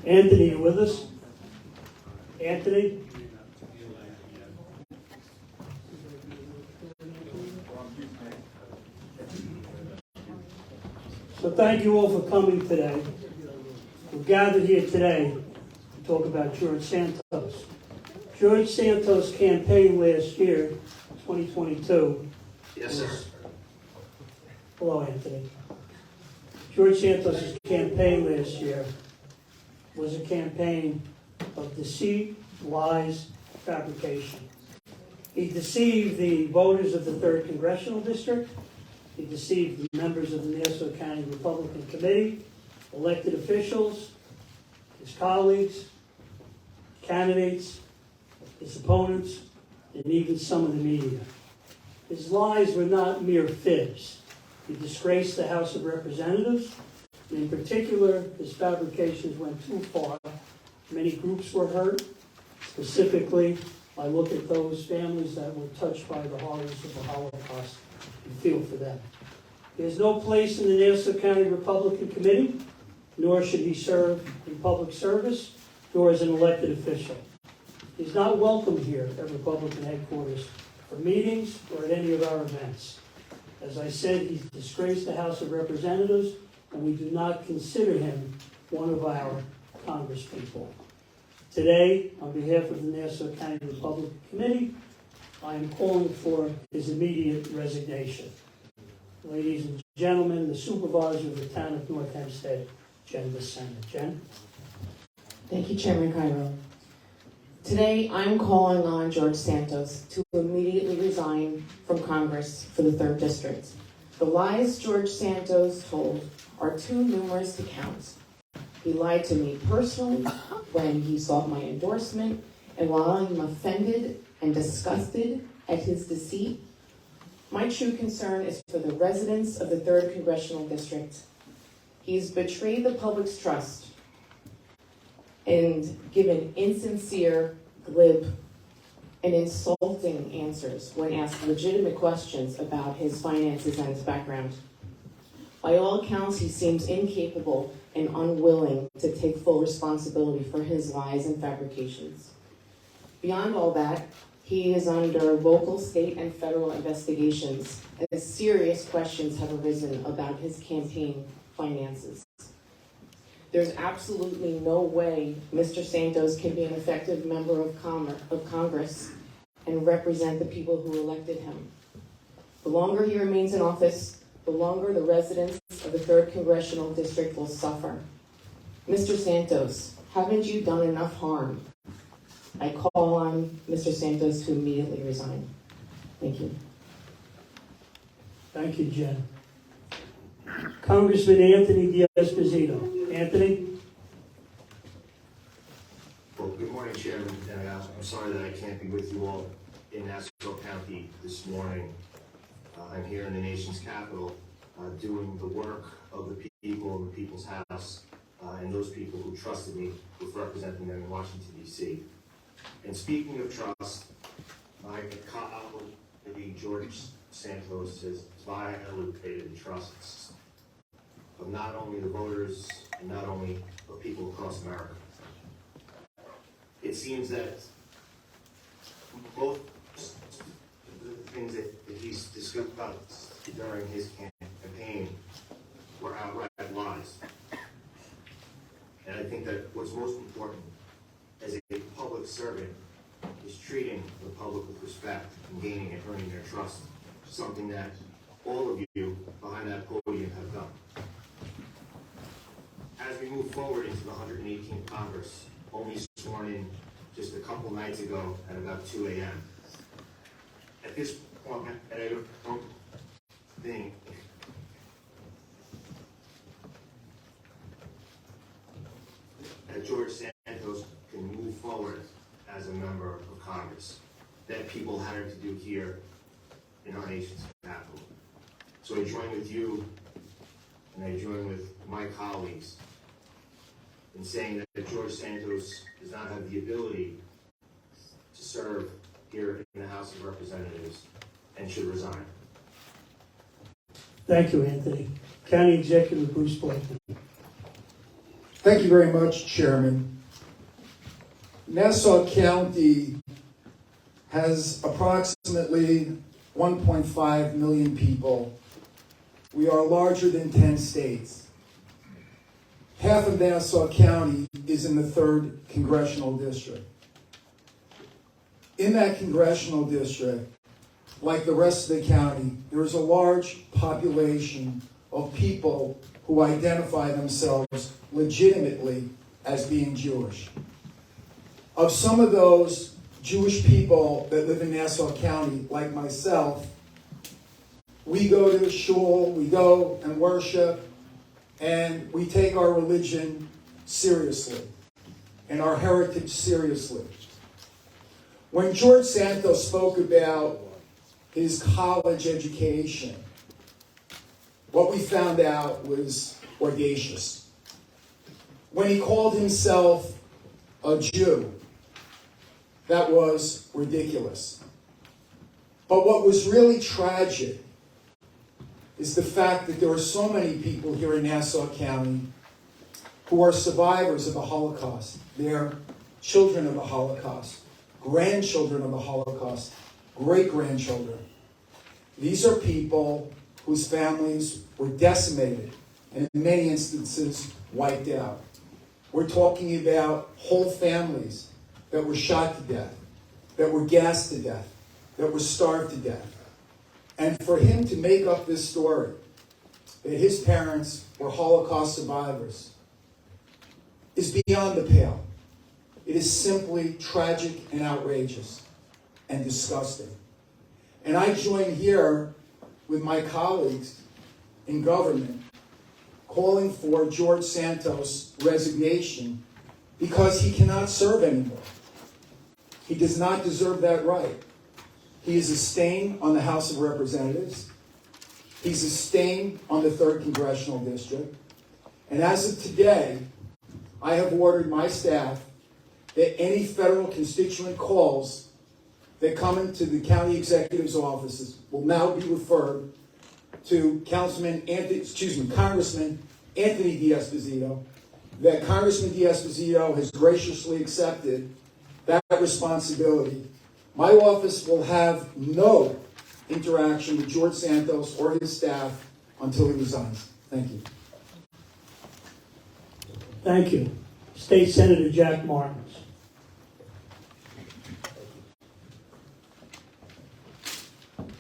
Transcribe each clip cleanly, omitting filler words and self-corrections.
Anthony, you with us? Anthony? So thank you all for coming today. We're gathered here today to talk about George Santos. George Santos' campaign last year, 2022. Yes, sir. Hello, Anthony. George Santos' campaign last year was a campaign of deceit, lies, fabrication. He deceived the voters of the 3rd Congressional District. He deceived the members of the Nassau County Republican Committee, elected officials, his colleagues, candidates, his opponents, and even some of the media. His lies were not mere fibs. He disgraced the House of Representatives. In particular, his fabrications went too far. Many groups were hurt. Specifically, I look at those families that were touched by the horrors of the Holocaust and feel for them. He has no place in the Nassau County Republican Committee, nor should he serve in public service, nor as an elected official. He's not welcome here at Republican headquarters for meetings or at any of our events. As I said, he's disgraced the House of Representatives, and we do not consider him one of our congresspeople. Today, on behalf of the Nassau County Republican Committee, I am calling for his immediate resignation. Ladies and gentlemen, the supervisor of the town of North Hempstead, Jen Bissena. Jen? Thank you, Chairman Cairo. Today, I'm calling on George Santos to immediately resign from Congress for the 3rd District. The lies George Santos told are too numerous to count. He lied to me personally when he sought my endorsement, and while I'm offended and disgusted at his deceit, my true concern is for the residents of the 3rd Congressional District. He's betrayed the public's trust and given insincere, glib, and insulting answers when asked legitimate questions about his finances and his background. By all accounts, he seems incapable and unwilling to take full responsibility for his lies and fabrications. Beyond all that, he is under local, state, and federal investigations, and serious questions have arisen about his campaign finances. There's absolutely no way Mr. Santos can be an effective member of Congress and represent the people who elected him. The longer he remains in office, the longer the residents of the 3rd Congressional District will suffer. Mr. Santos, haven't you done enough harm? I call on Mr. Santos to immediately resign. Thank you. Thank you, Jen. Congressman Anthony D'Esposito. Anthony? Well, good morning, Chairman. And I'm sorry that I can't be with you all in Nassau County this morning. I'm here in the nation's capital doing the work of the people in the People's House and those people who trusted me with representing them in Washington, D.C. And speaking of trust, my colleague George Santos has violated the trusts of not only the voters and not only of people across America. It seems that both the things that he's discussed during his campaign were outright lies. And I think that what's most important as a public servant is treating the public with respect and gaining and earning their trust, something that all of you behind that podium have done. As we move forward into the 118th Congress, only sworn in just a couple nights ago at about 2 a.m. At this point, I don't think that George Santos can move forward as a member of Congress that people hired to do here in our nation's capital. So I join with you and I join with my colleagues in saying that George Santos does not have the ability to serve here in the House of Representatives and should resign. Thank you, Anthony. County Executive Bruce Blakeman. Thank you very much, Chairman. Nassau County has approximately 1.5 million people. We are larger than 10 states. Half of Nassau County is in the 3rd Congressional District. In that congressional district, like the rest of the county, there is a large population of people who identify themselves legitimately as being Jewish. Of some of those Jewish people that live in Nassau County, like myself, we go to shul, we go and worship, and we take our religion seriously and our heritage seriously. When George Santos spoke about his college education, what we found out was audacious. When he called himself a Jew, that was ridiculous. But what was really tragic is the fact that there are so many people here in Nassau County who are survivors of the Holocaust. They're children of the Holocaust, grandchildren of the Holocaust, great-grandchildren. These are people whose families were decimated and in many instances wiped out. We're talking about whole families that were shot to death, that were gassed to death, that were starved to death. And for him to make up this story, that his parents were Holocaust survivors, is beyond the pale. It is simply tragic and outrageous and disgusting. And I join here with my colleagues in government calling for George Santos' resignation because he cannot serve anymore. He does not deserve that right. He is a stain on the House of Representatives. He's a stain on the 3rd Congressional District. And as of today, I have ordered my staff that any federal constituent calls that come into the county executive's offices will now be referred to Congressman Anthony D'Esposito, that Congressman D'Esposito has graciously accepted that responsibility. My office will have no interaction with George Santos or his staff until he resigns. Thank you. Thank you. State Senator Jack Martins.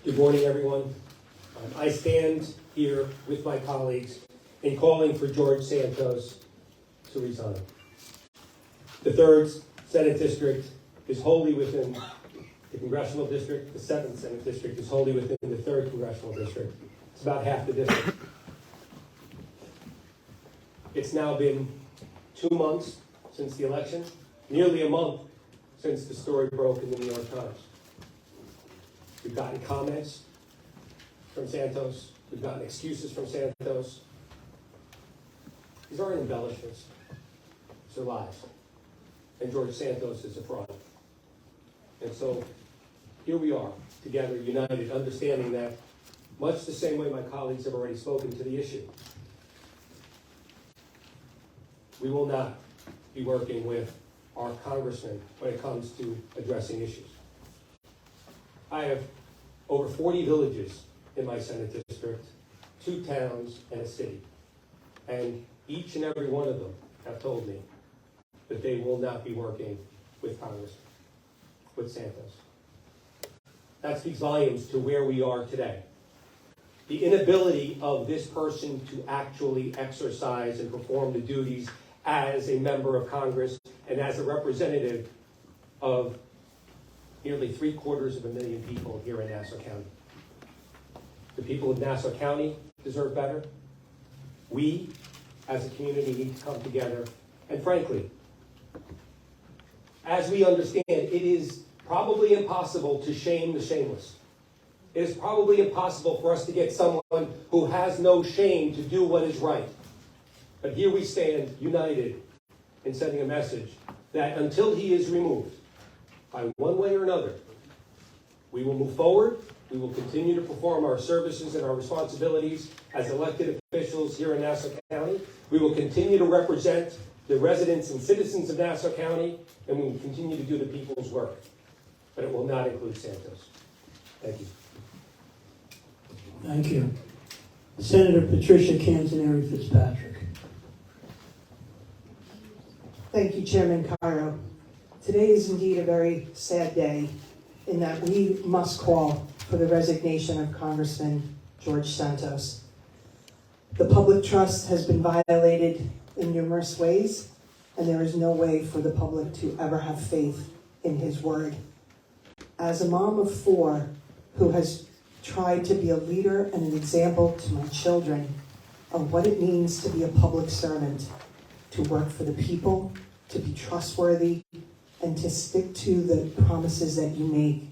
Good morning, everyone. I stand here with my colleagues in calling for George Santos to resign. The 3rd Senate District is wholly within the Congressional District. The 7th Senate District is wholly within the 3rd Congressional District. It's about half the district. It's now been 2 months since the election, nearly a month since the story broke in the New York Times. We've gotten comments from Santos. We've gotten excuses from Santos. These aren't embellishments. These are lies. And George Santos is a fraud. And so here we are, together, united, understanding that much the same way my colleagues have already spoken to the issue. We will not be working with our congressman when it comes to addressing issues. I have over 40 villages in my Senate district, 2 towns, and a city. And each and every one of them have told me that they will not be working with Congress, with Santos. That speaks volumes to where we are today. The inability of this person to actually exercise and perform the duties as a member of Congress and as a representative of nearly 750,000 people here in Nassau County. The people of Nassau County deserve better. We, as a community, need to come together and, frankly, as we understand, it is probably impossible to shame the shameless. It is probably impossible for us to get someone who has no shame to do what is right. But here we stand united in sending a message that until he is removed, by one way or another, we will move forward. We will continue to perform our services and our responsibilities as elected officials here in Nassau County. We will continue to represent the residents and citizens of Nassau County, and we will continue to do the people's work. But it will not include Santos. Thank you. Thank you. Senator Patricia Canzoneri Fitzpatrick. Thank you, Chairman Cairo. Today is indeed a very sad day in that we must call for the resignation of Congressman George Santos. The public trust has been violated in numerous ways, and there is no way for the public to ever have faith in his word. As a mom of 4 who has tried to be a leader and an example to my children of what it means to be a public servant, to work for the people, to be trustworthy, and to stick to the promises that you make.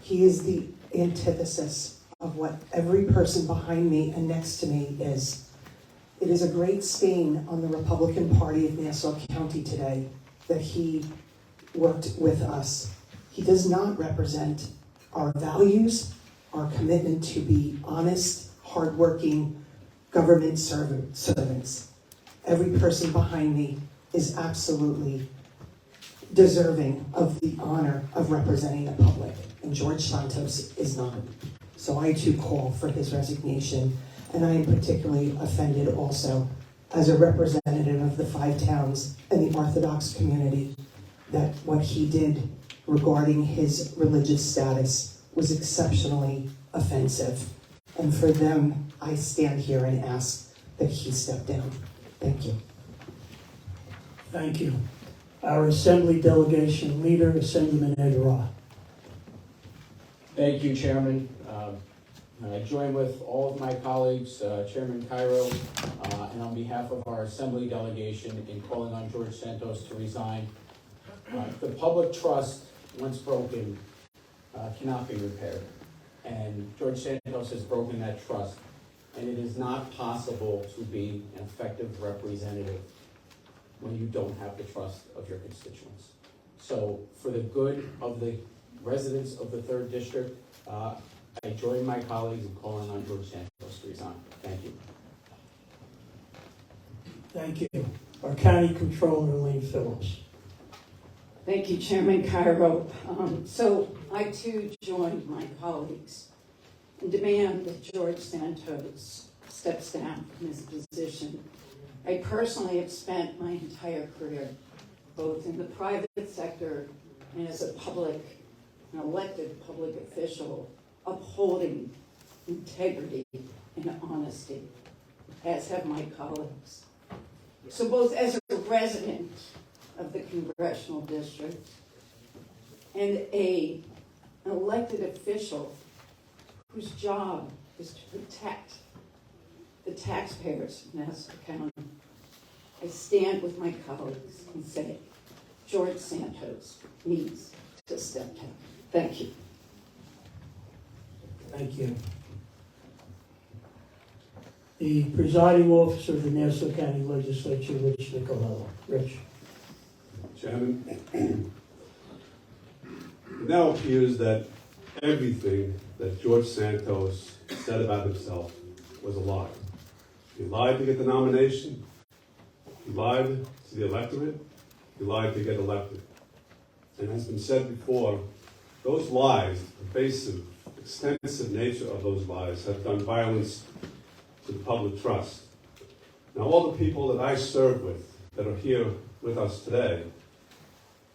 He is the antithesis of what every person behind me and next to me is. It is a great stain on the Republican Party of Nassau County today that he worked with us. He does not represent our values, our commitment to be honest, hardworking government servants. Every person behind me is absolutely deserving of the honor of representing the public, and George Santos is not. So I too call for his resignation, and I am particularly offended also as a representative of the 5 towns and the Orthodox community that what he did regarding his religious status was exceptionally offensive. And for them, I stand here and ask that he step down. Thank you. Thank you. Our Assembly Delegation Leader, Assemblyman Ed Roth. Thank you, Chairman. I join with all of my colleagues, Chairman Cairo, and on behalf of our Assembly delegation in calling on George Santos to resign. The public trust, once broken, cannot be repaired. And George Santos has broken that trust. And it is not possible to be an effective representative when you don't have the trust of your constituents. So for the good of the residents of the 3rd District, I join my colleagues in calling on George Santos to resign. Thank you. Thank you. Our County Controller, Elaine Phillips. Thank you, Chairman Cairo. So I too join my colleagues and demand that George Santos steps down from his position. I personally have spent my entire career, both in the private sector and as an elected public official, upholding integrity and honesty, as have my colleagues. So both as a resident of the congressional district and an elected official whose job is to protect the taxpayers of Nassau County, I stand with my colleagues and say, George Santos needs to step down. Thank you. Thank you. The presiding officer of the Nassau County Legislature, Rich Nicolello. Rich. Chairman, it now appears that everything that George Santos said about himself was a lie. He lied to get the nomination, he lied to the electorate, he lied to get elected. And as has been said before, those lies, the pervasive, extensive nature of those lies have done violence to the public trust. Now all the people that I serve with that are here with us today,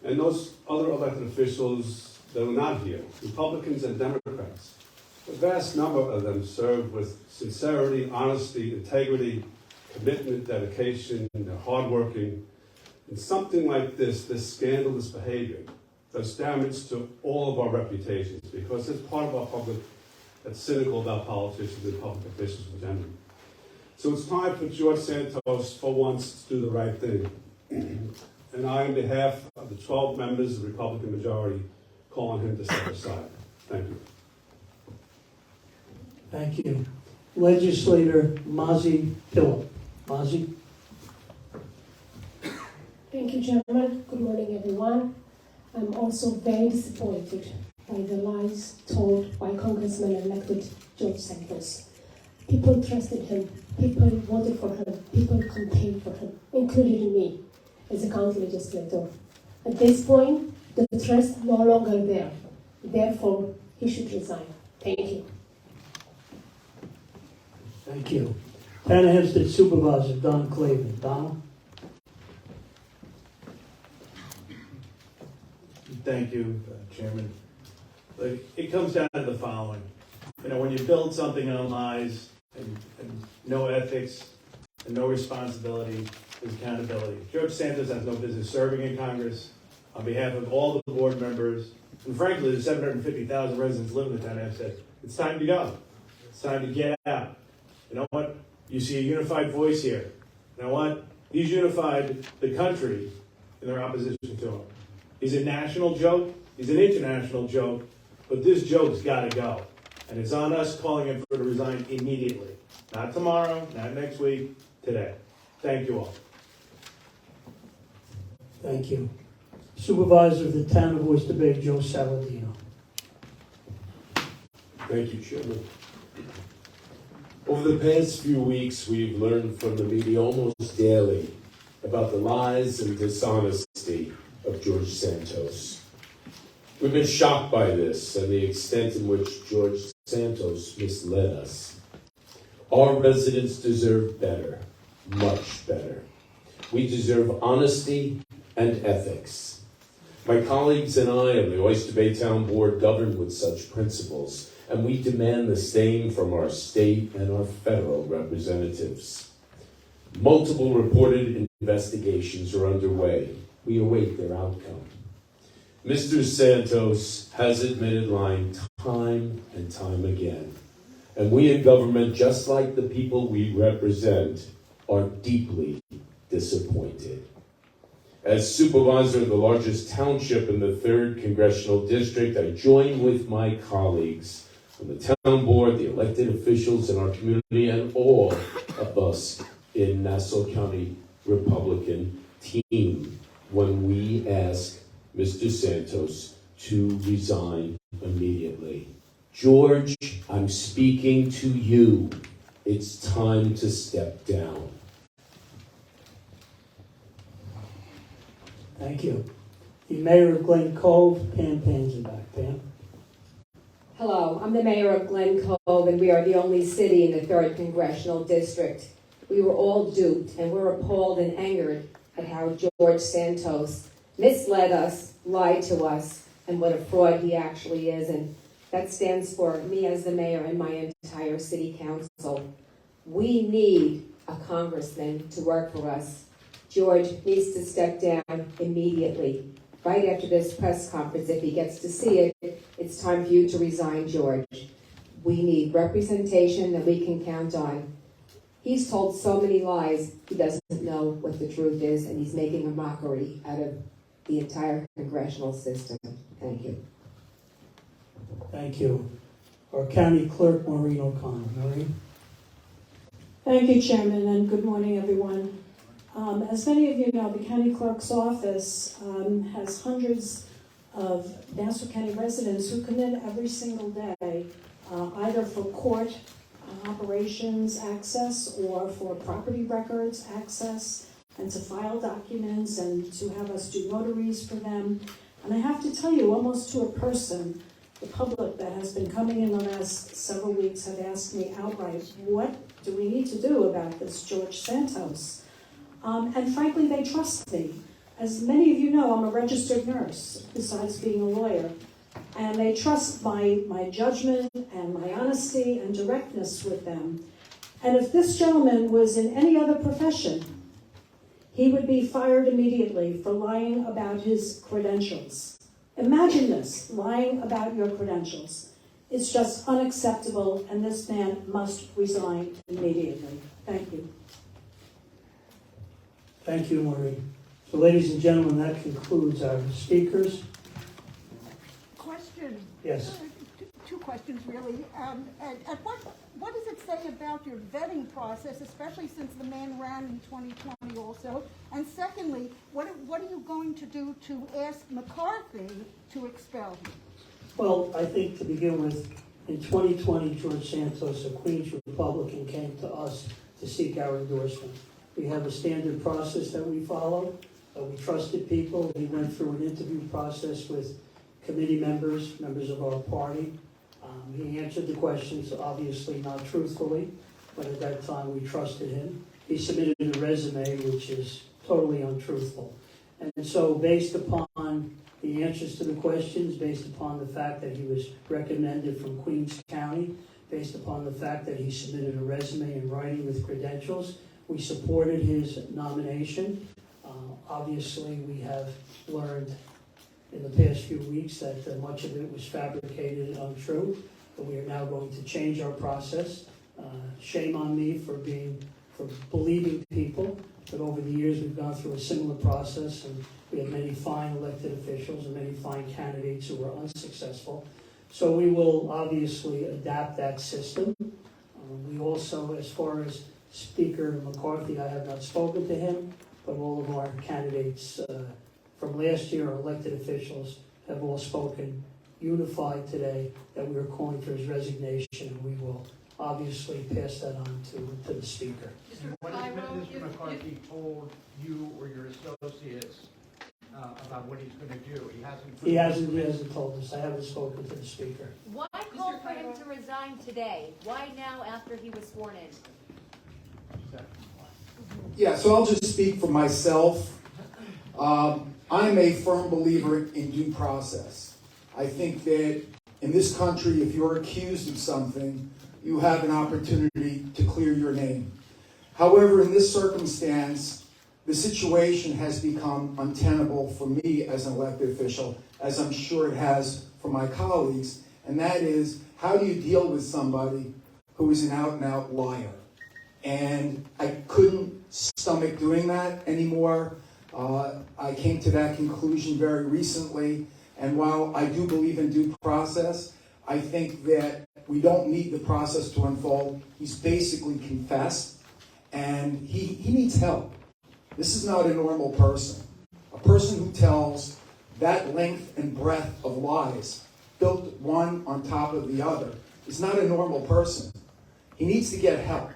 and those other elected officials that are not here, Republicans and Democrats, a vast number of them serve with sincerity, honesty, integrity, commitment, dedication, they're hardworking. And something like this scandalous behavior, does damage to all of our reputations because it's part of our public that's cynical about politicians and public officials in general. So it's time for George Santos, for once, to do the right thing. and I, on behalf of the 12 members of the Republican majority, call on him to step aside. Thank you. Thank you. Legislator Mazi Philip. Mazi? Thank you, Chairman. Good morning, everyone. I'm also very disappointed by the lies told by Congressman-elected George Santos. People trusted him, people voted for him, people campaigned for him, including me as a county legislator. At this point, the trust no longer there. Therefore, he should resign. Thank you. Thank you. Hempstead Supervisor Don Clavin. Donna? Thank you, Chairman. Look, it comes down to the following. You know, when you build something on lies and no ethics and no responsibility, there's accountability. George Santos has no business serving in Congress. On behalf of all the board members, and frankly, the 750,000 residents living in the town of Hempstead, it's time to go. It's time to get out. You know what? You see a unified voice here. You know what? He's unified the country in their opposition to him. He's a national joke. He's an international joke. But this joke's got to go. And it's on us calling him for to resign immediately. Not tomorrow, not next week, today. Thank you all. Thank you. Supervisor of the Town of Oyster Bay, Joe Saladino. Thank you, Chairman. Over the past few weeks, we've learned from the media almost daily about the lies and dishonesty of George Santos. We've been shocked by this and the extent in which George Santos misled us. Our residents deserve better, much better. We deserve honesty and ethics. My colleagues and I on the Oyster Bay Town Board govern with such principles, and we demand the same from our state and our federal representatives. Multiple reported investigations are underway. We await their outcome. Mr. Santos has admitted lying time and time again. And we in government, just like the people we represent, are deeply disappointed. As supervisor of the largest township in the 3rd Congressional District, I join with my colleagues on the town board, the elected officials in our community, and all of us in Nassau County Republican team when we ask Mr. Santos to resign immediately. George, I'm speaking to you. It's time to step down. Thank you. The Mayor of Glen Cove, Pam Panzenbach. Pam? Hello, I'm the mayor of Glen Cove, and we are the only city in the 3rd Congressional District. We were all duped, and we're appalled and angered at how George Santos misled us, lied to us, and what a fraud he actually is. And that stands for me as the mayor and my entire city council. We need a congressman to work for us. George needs to step down immediately. Right after this press conference, if he gets to see it, it's time for you to resign, George. We need representation that we can count on. He's told so many lies, he doesn't know what the truth is, and he's making a mockery out of the entire congressional system. Thank you. Thank you. Our County Clerk, Maureen O'Connor. Maureen? Thank you, Chairman, and good morning, everyone. As many of you know, the County Clerk's office has hundreds of Nassau County residents who come in every single day, either for court operations access or for property records access, and to file documents and to have us do notaries for them. And I have to tell you, almost to a person, the public that has been coming in the last several weeks have asked me outright, what do we need to do about this George Santos? And frankly, they trust me. As many of you know, I'm a registered nurse, besides being a lawyer. And they trust my judgment and my honesty and directness with them. And if this gentleman was in any other profession, he would be fired immediately for lying about his credentials. Imagine this, lying about your credentials. It's just unacceptable, and this man must resign immediately. Thank you. Thank you, Maureen. So ladies and gentlemen, that concludes our speakers. Question. Yes. Two questions, really. At what does it say about your vetting process, especially since the man ran in 2020 also? And secondly, what are you going to do to ask McCarthy to expel him? Well, I think to begin with, in 2020, George Santos, a Queens Republican, came to us to seek our endorsement. We have a standard process that we follow. We trusted people. We went through an interview process with committee members of our party. He answered the questions, obviously not truthfully, but at that time we trusted him. He submitted a resume which is totally untruthful. And so based upon the answers to the questions, based upon the fact that he was recommended from Queens County, based upon the fact that he submitted a resume in writing with credentials, we supported his nomination. Obviously, we have learned in the past few weeks that much of it was fabricated and untrue, but we are now going to change our process. Shame on me for believing people, but over the years we've gone through a similar process, and we have many fine elected officials and many fine candidates who were unsuccessful. So we will obviously adapt that system. We also, as far as Speaker McCarthy, I have not spoken to him, but all of our candidates from last year, our elected officials, have all spoken unified today that we are calling for his resignation, and we will obviously pass that on to the Speaker. What has Mr. McCarthy told you or your associates about what he's going to do? He hasn't told us. I haven't spoken to the Speaker. Why call for him to resign today? Why now after he was sworn in? Yeah, so I'll just speak for myself. I'm a firm believer in due process. I think that in this country, if you're accused of something, you have an opportunity to clear your name. However, in this circumstance, the situation has become untenable for me as an elected official, as I'm sure it has for my colleagues, and that is, how do you deal with somebody who is an out-and-out liar? And I couldn't stomach doing that anymore. I came to that conclusion very recently, and while I do believe in due process, I think that we don't need the process to unfold. He's basically confessed, and he needs help. This is not a normal person. A person who tells that length and breadth of lies, built one on top of the other, is not a normal person. He needs to get help.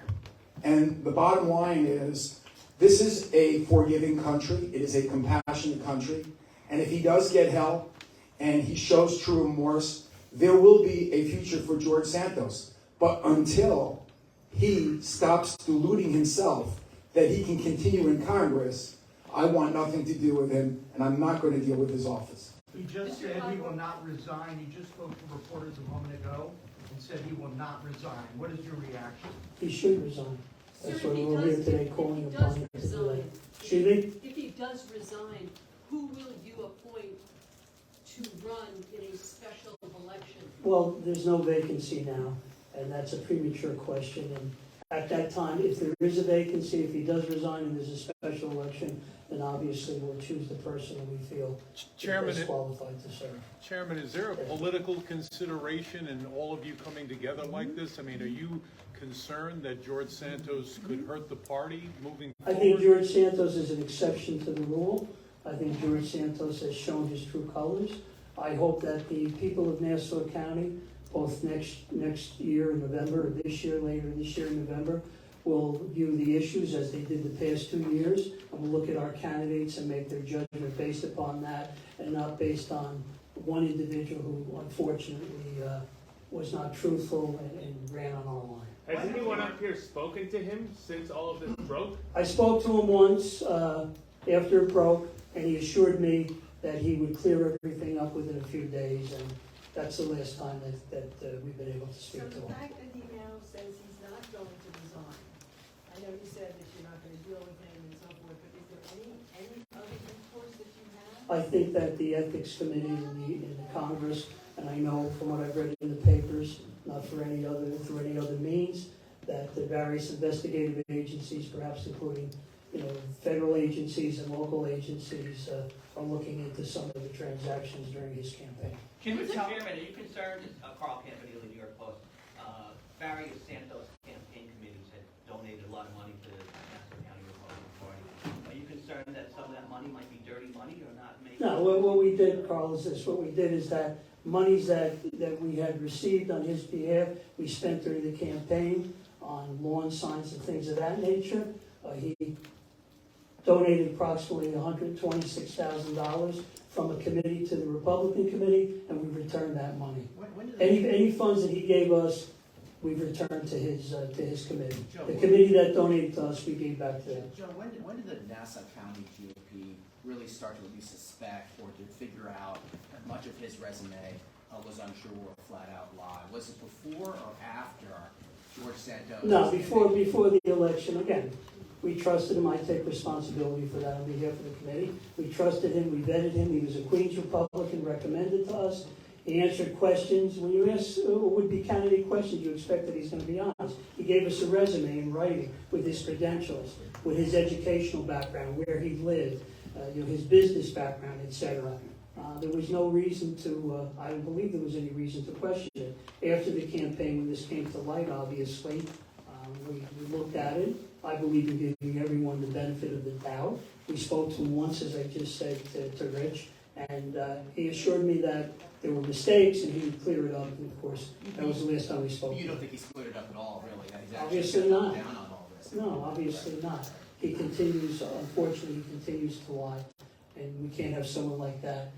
And the bottom line is, this is a forgiving country. It is a compassionate country. And if he does get help and he shows true remorse, there will be a future for George Santos. But until he stops deluding himself that he can continue in Congress, I want nothing to do with him, and I'm not going to deal with his office. He just said he will not resign. He just spoke to reporters a moment ago and said he will not resign. What is your reaction? He should resign. That's what we're here today calling upon him to do. Excuse me? If he does resign, who will you appoint to run in a special election? Well, there's no vacancy now, and that's a premature question. And at that time, if there is a vacancy, if he does resign and there's a special election, then obviously we'll choose the person that we feel is qualified to serve. Chairman, is there a political consideration in all of you coming together like this? I mean, are you concerned that George Santos could hurt the party moving forward? I think George Santos is an exception to the rule. I think George Santos has shown his true colors. I hope that the people of Nassau County, both next year in November, or later this year in November, will view the issues as they did the past 2 years, and will look at our candidates and make their judgment based upon that, and not based on one individual who unfortunately was not truthful and ran on our line. Has anyone up here spoken to him since all of this broke? I spoke to him once after it broke, and he assured me that he would clear everything up within a few days, and that's the last time that we've been able to speak to So him. the fact that he now says he's not going to resign, I know you said that you're not going to deal with him and so forth, but is there any other recourse that you have? I think that the ethics committee in the Congress, and I know from what I've read in the papers, not through any other means, that the various investigative agencies, perhaps including federal agencies and local agencies are looking into some of the transactions during his campaign. Mr. Chairman, are you concerned, Carl Campanile, New York Post, various Santos campaign committees had donated a lot of money to the Nassau County Republican Party. Are you concerned that some of that money might be dirty money or not making? No, what we did, Carl, is this. What we did is that monies that we had received on his behalf, we spent during the campaign on lawn signs and things of that nature. He donated approximately $126,000 from a committee to the Republican committee, and we returned that money. Any funds that he gave us, we've returned to his committee. The committee that donated to us, we gave back to them. Joe, when did the Nassau County GOP really start to at least suspect or to figure out that much of his resume was untrue or a flat-out lie? Was it before or after George Santos? No, before the election. Again, we trusted him. I take responsibility for that on behalf of the committee. We trusted him. We vetted him. He was a Queens Republican recommended to us. He answered questions. When you ask a would-be candidate questions, you expect that he's going to be honest. He gave us a resume in writing with his credentials, with his educational background, where he lived, his business background, etc. There was no reason to, I don't believe there was any reason to question it. After the campaign, when this came to light, obviously, we looked at it. I believe in giving everyone the benefit of the doubt. We spoke to him once, as I just said to Rich, and he assured me that there were mistakes and he would clear it up. And of course, that was the last time we spoke. You don't think he's cleared it up at all, really? That he's Obviously not. down on all this. No, obviously not. He continues, unfortunately, he continues to lie, and we can't have someone like that.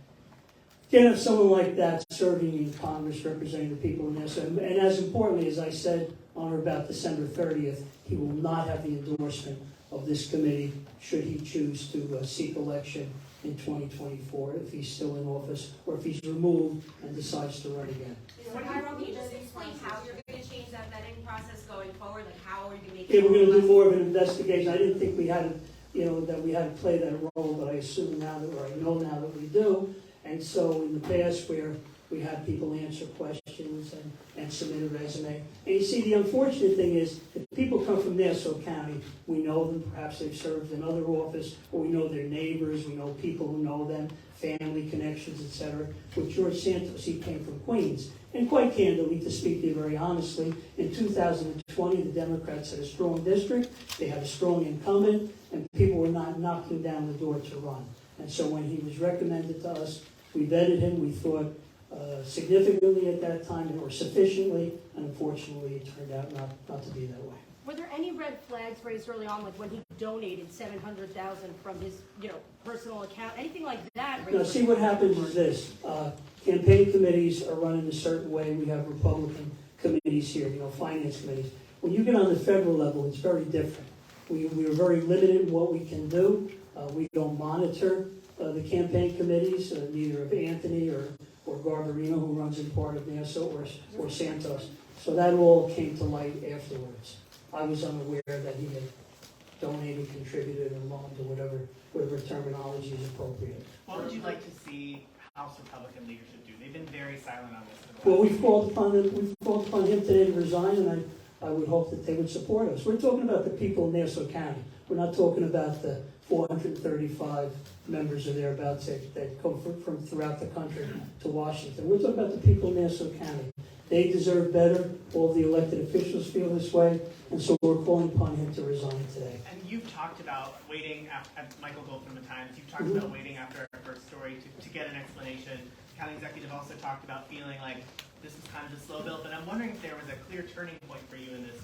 Can't have someone like that serving in Congress, representing the people in this. And as importantly, as I said on or about December 30th, he will not have the endorsement of this committee should he choose to seek election in 2024, if he's still in office, or if he's removed and decides to run again. Can you just explain how you're going to change that vetting process going forward? Like, how are you making? Yeah, we're going to do more of an investigation. I didn't think we had, that we had to play that role, but I assume now that, or I know now that we do. And so in the past, where we had people answer questions and submit a resume. And you see, the unfortunate thing is, if people come from Nassau County, we know them, perhaps they've served in other office, or we know their neighbors, we know people who know them, family connections, etc. With George Santos, he came from Queens. And quite candidly, to speak to you very honestly, in 2020, the Democrats had a strong district, they had a strong incumbent, and people were not knocking down the door to run. And so when he was recommended to us, we vetted him, we thought significantly at that time, or sufficiently, and unfortunately it turned out not to be that way. Were there any red flags raised early on, like when he donated $700,000 from his, personal account, anything like that? Now, see, what happens is this, campaign committees are run in a certain way. We have Republican committees here, finance committees. When you get on the federal level, it's very different. We are very limited in what we can do. We don't monitor the campaign committees, neither of Anthony or Garbarino, who runs in part of Nassau, or Santos. So that all came to light afterwards. I was unaware that he had donated, contributed, or loaned, or whatever terminology is appropriate. What would you like to see House Republican leadership do? They've been very silent on this. Well, we've called upon him today to resign, and I would hope that they would support us. We're talking about the people in Nassau County. We're not talking about the 435 members or thereabouts that come from throughout the country to Washington. We're talking about the people in Nassau County. They deserve better. All the elected officials feel this way, and so we're calling upon him to resign today. And you've talked about waiting, at Michael Gold from the Times, you've talked about waiting after our first story to get an explanation. The county executive also talked about feeling like this is kind of a slow build, but I'm wondering if there was a clear turning point for you in this.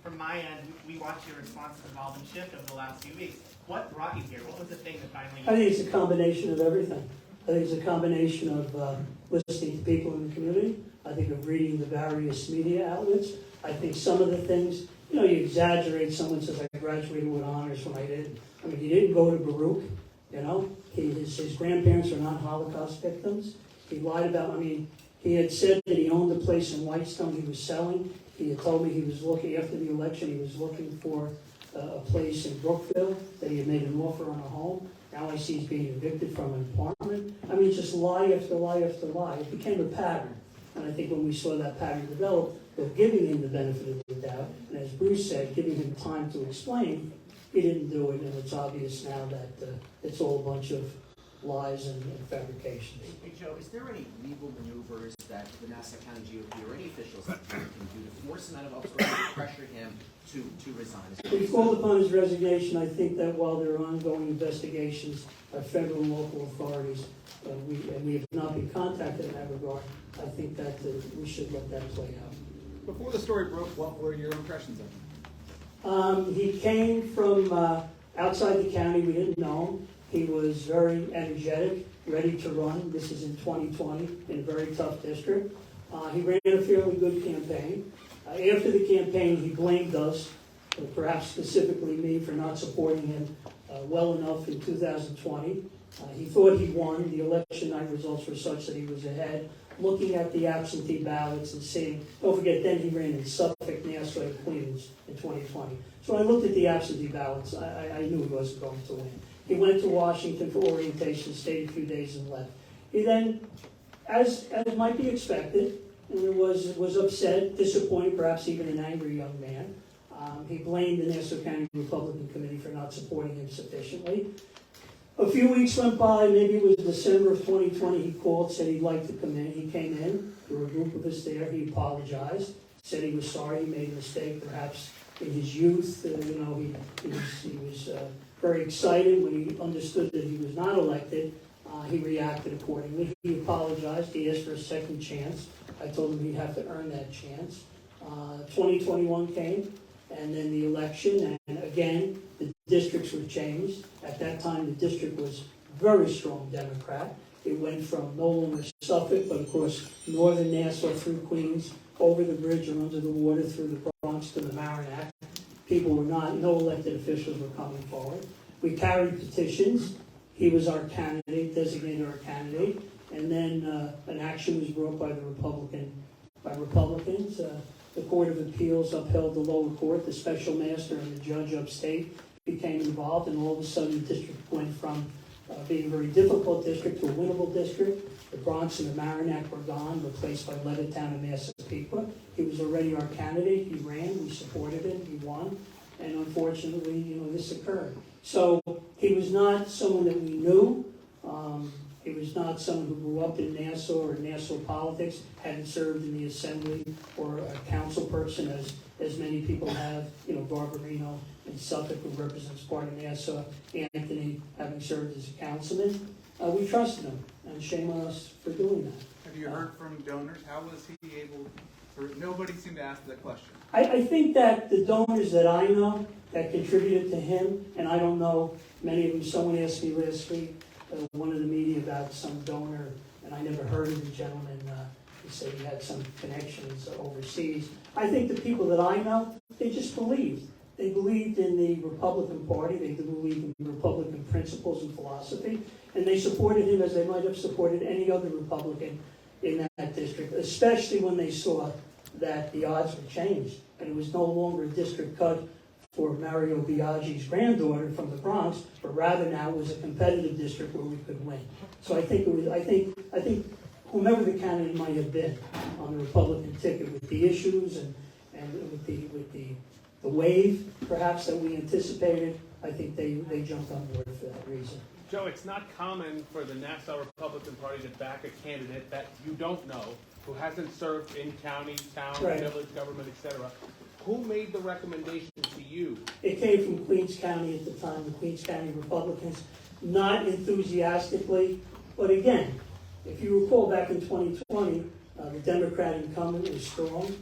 From my end, we watched your responses evolve and shift over the last few weeks. What brought you here? What was the thing that finally... I think it's a combination of everything. I think it's a combination of listening to people in the community. I think of reading the various media outlets. I think some of the things, you exaggerate. Someone says, I graduated with honors when I didn't. I mean, he didn't go to Baruch, His grandparents are not Holocaust victims. He lied about, he had said that he owned a place in Whitestone he was selling. He had told me he was looking, after the election, he was looking for a place in Brookville, that he had made an offer on a home. Now I see he's being evicted from an apartment. Just lie after lie after lie. It became a pattern. And I think when we saw that pattern develop, of giving him the benefit of the doubt, and as Bruce said, giving him time to explain, he didn't do it, and it's obvious now that it's all a bunch of lies and fabrications. Hey, Joe, is there any legal maneuvers that the Nassau County GOP or any officials can do to force him out of office or to pressure him to resign? We called upon his resignation. I think that while there are ongoing investigations by federal and local authorities, we have not been contacted in that regard, I think that we should let that play out. Before the story broke, what were your impressions of him? He came from outside the county. We didn't know him. He was very energetic, ready to run. This is in 2020 in a very tough district. He ran a fairly good campaign. After the campaign, he blamed us, perhaps specifically me, for not supporting him well enough in 2020. He thought he won. The election night results were such that he was ahead. Looking at the absentee ballots and seeing, don't forget, then he ran in Suffolk, Nassau, and Queens in 2020. So I looked at the absentee ballots. I knew he wasn't going to win. He went to Washington for orientation, stayed a few days, and left. He then, as might be expected, and was upset, disappointed, perhaps even an angry young man. He blamed the Nassau County Republican Committee for not supporting him sufficiently. A few weeks went by, maybe it was December of 2020, he called, said he'd like to come in. He came in, there were a group of us there, he apologized, said he was sorry, he made a mistake, perhaps in his youth. He was very excited when he understood that he was not elected. He reacted accordingly. He apologized, he asked for a second chance. I told him he'd have to earn that chance. 2021 came, and then the election, and again, the districts were changed. At that time, the district was very strong Democrat. It went from no longer Suffolk, but of course, northern Nassau through Queens, over the bridge or under the water through the Bronx to the Marinac. People were not, no elected officials were coming forward. We carried petitions. He was our candidate, designated our candidate, and then an action was brought by Republicans. The Court of Appeals upheld the lower court. The special master and the judge upstate became involved, and all of a sudden the district went from being a very difficult district to a winnable district. The Bronx and the Marinac were gone, replaced by Levittown and Massapequa. He was already our candidate. He ran. We supported him. He won. And unfortunately, this occurred. So he was not someone that we knew. He was not someone who grew up in Nassau or Nassau politics, hadn't served in the assembly or a council person as many people have. Barbarino in Suffolk, who represents part of Nassau, Anthony having served as a councilman. We trusted him, and shame on us for doing that. Have you heard from donors? How was he able to, nobody seemed to ask that question. I think that the donors that I know that contributed to him, and I don't know many of them, someone asked me last week, one of the media, about some donor, and I never heard of the gentleman. He said he had some connections overseas. I think the people that I know, they just believed. They believed in the Republican Party. They believed in Republican principles and philosophy, and they supported him as they might have supported any other Republican in that district, especially when they saw that the odds were changed, and it was no longer a district cut for Mario Biaggi's granddaughter from the Bronx, but rather now it was a competitive district where we could win. So I think whomever the candidate might have been on the Republican ticket, with the issues and with the wave perhaps that we anticipated, I think they jumped on board for that reason. Joe, it's not common for the Nassau Republican Party to back a candidate that you don't know, who hasn't served in county, town, Right. village government, etc. Who made the recommendation to you? It came from Queens County at the time, the Queens County Republicans, not enthusiastically, but again, if you recall back in 2020, the Democrat incumbent was strong.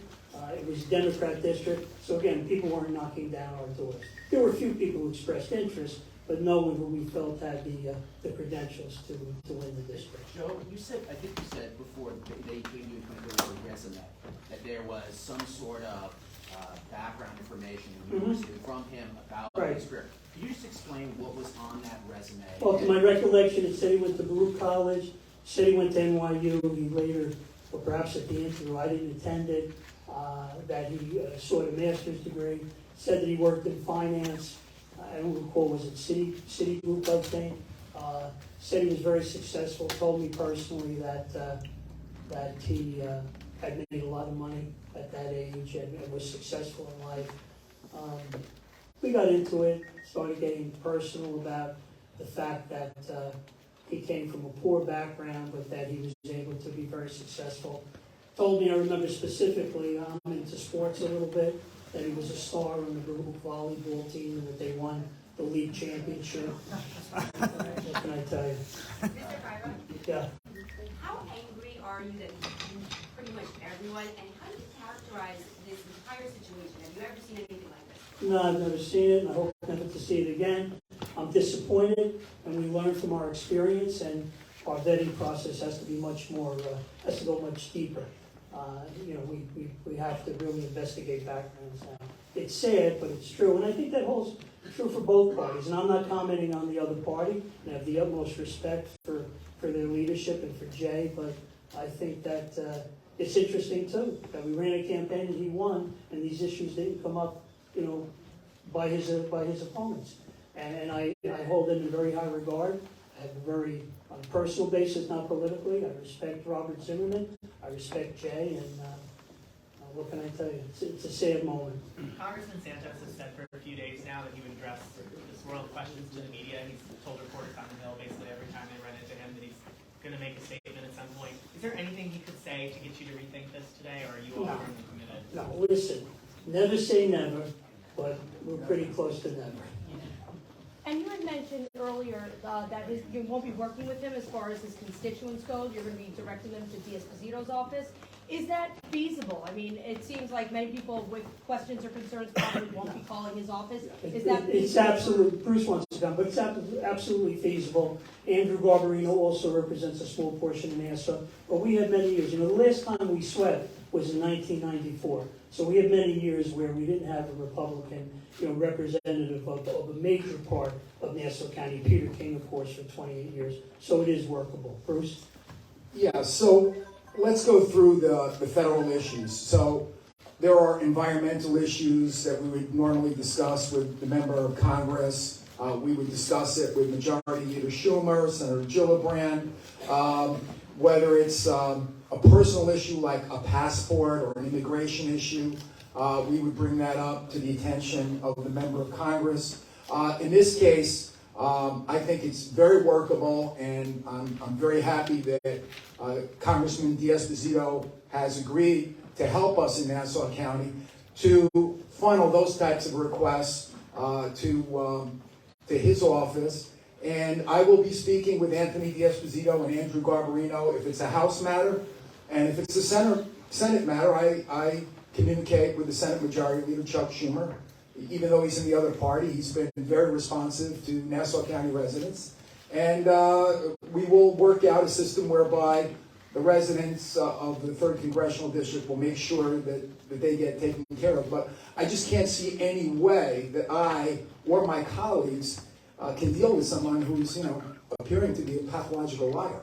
It was a Democrat district, so again, people weren't knocking down our doors. There were a few people who expressed interest, but no one who we felt had the credentials to win the district. Joe, I think you said before they gave you a resume that there was some sort of background information you received from him about his career. Could you just explain what was on that resume? Well, to my recollection, it said he went to Baruch College, said he went to NYU, he later, or perhaps at the interview, I didn't attend it, that he sought a master's degree, said that he worked in finance. I don't recall, was it Citigroup, I think? Said he was very successful, told me personally that he had made a lot of money at that age and was successful in life. we got into it, started getting personal about the fact that he came from a poor background, but that he was able to be very successful. Told me, I remember specifically, I'm into sports a little bit, that he was a star on the group volleyball team and that they won the league championship. What can I tell you? Mr. Cairo, Yeah. how angry are you that pretty much everyone, and how do you characterize this entire situation? Have you ever seen anything like this? No, I've never seen it, and I hope never to see it again. I'm disappointed, and we learn from our experience, and our vetting process has to be much more, has to go much deeper. We have to really investigate backgrounds now. It's sad, but it's true, and I think that holds true for both parties. And I'm not commenting on the other party, and I have the utmost respect for their leadership and for Jay, but I think that it's interesting too, that we ran a campaign and he won, and these issues didn't come up, by his opponents. And I hold them in very high regard. I have a very, on a personal basis, not politically, I respect Robert Zimmerman, I respect Jay, and what can I tell you? It's a sad moment. Congressman Santos has said for a few days now that he would address the swirl of questions to the media. He's told reporters on the Hill basically every time they run into him that he's going to make a statement at some point. Is there anything he could say to get you to rethink this today, or are you all firmly committed? No, listen, never say never, but we're pretty close to never. And you had mentioned earlier that you won't be working with him as far as his constituents go. You're going to be directing them to D'Esposito's office. Is that feasible? I mean, it seems like many people with questions or concerns probably won't be calling his office. Is that feasible? It's absolutely, Bruce wants to come, but it's absolutely feasible. Andrew Garbarino also represents a small portion of Nassau, but we had many years. The last time we swept was in 1994. So we had many years where we didn't have a Republican, representative of a major part of Nassau County. Peter King, of course, for 28 years. So it is workable. Bruce? Yeah, so let's go through the federal issues. So there are environmental issues that we would normally discuss with the member of Congress. We would discuss it with Majority Leader Schumer, Senator Gillibrand. Whether it's a personal issue like a passport or an immigration issue, we would bring that up to the attention of the member of Congress. In this case, I think it's very workable, and I'm very happy that Congressman D'Esposito has agreed to help us in Nassau County to funnel those types of requests to his office. And I will be speaking with Anthony D'Esposito and Andrew Garbarino if it's a House matter. And if it's a Senate matter, I communicate with the Senate Majority Leader Chuck Schumer. Even though he's in the other party, he's been very responsive to Nassau County residents. And we will work out a system whereby the residents of the 3rd Congressional District will make sure that they get taken care of. But I just can't see any way that I or my colleagues can deal with someone who's, appearing to be a pathological liar.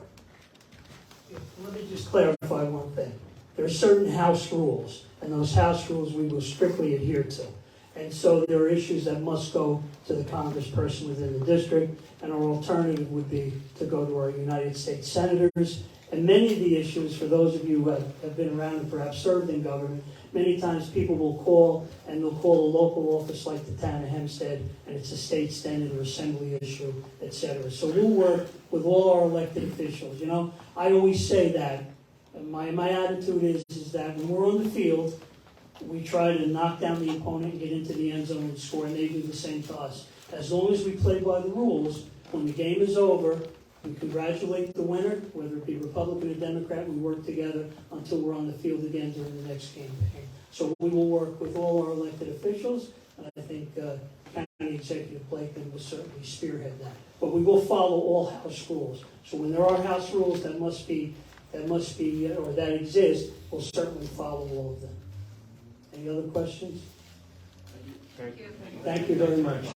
Let me just clarify one thing. There are certain House rules, and those House rules we will strictly adhere to. And so there are issues that must go to the congressperson within the district, and our alternative would be to go to our United States senators. And many of the issues, for those of you who have been around and perhaps served in government, many times people will call, and they'll call a local office like the town of Hempstead, and it's a state senate or assembly issue, etc. So we'll work with all our elected officials. I always say that. My attitude is that when we're on the field, we try to knock down the opponent and get into the end zone and score, and they do the same to us. As long as we play by the rules, when the game is over, we congratulate the winner, whether it be Republican or Democrat. We work together until we're on the field again during the next campaign. So we will work with all our elected officials, and I think County Executive Blakeman will certainly spearhead that. But we will follow all House rules. So when there are House rules that must be or that exist, we'll certainly follow all of them. Any other questions? Thank you. Thank you very much.